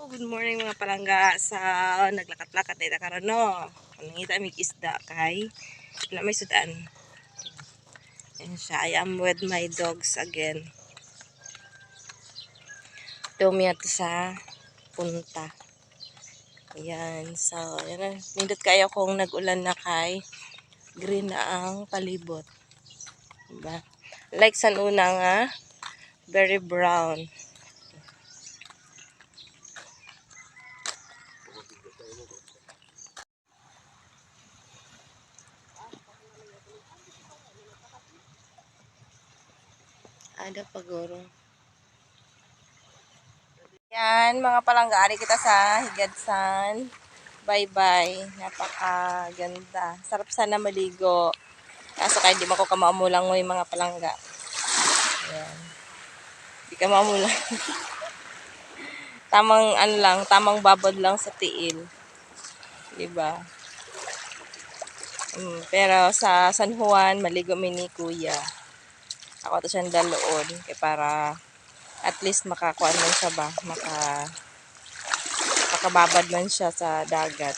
Good morning mga palangga sa naglakat-lakat na karon no. Nangita mig isda kay wala may sudan. And siya, I am with my dogs again. Tumiya to sa punta. Ayan, so ayan na. Nindot kayo kung nag-ulan na kay green na ang palibot. Diba? Like sa una nga, very brown. Ada paguro. Yan, mga palangga, ari kita sa Higadsan. Bye-bye. Napakaganda. Sarap sana maligo. Kaso kahit di mo ko kamaamulang mo yung mga palangga. Ayan. Di ka maamulang. Tamang ano lang, tamang babad lang sa tiil. Diba? Pero sa San Juan, maligo mini kuya. Ako to siyang daloon. Kaya para at least makakuan man siya ba? Makababad man siya sa dagat.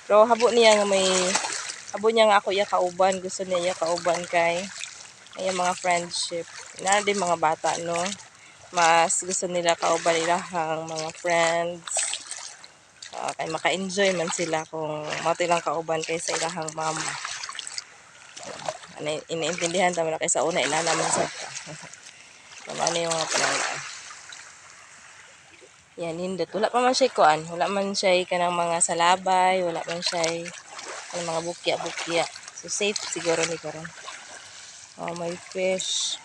Pero habo niya nga ako iya kauban. Gusto niya iya kauban kay ay mga friendship. Na din mga bata no. Mas gusto nila kauban nila hang mga friends. Kay maka-enjoy man sila kung matilang kauban kay sa ilahang mama. Iniintindihan tama na kay sa una ina naman sa ka. Ano yung mga palangga. Yan, hindot. Wala pa man siya kuan. Wala man siya kanang mga salabay. Wala man siya mga bukya-bukya. So, safe siguro ni karon. Oh, may fish.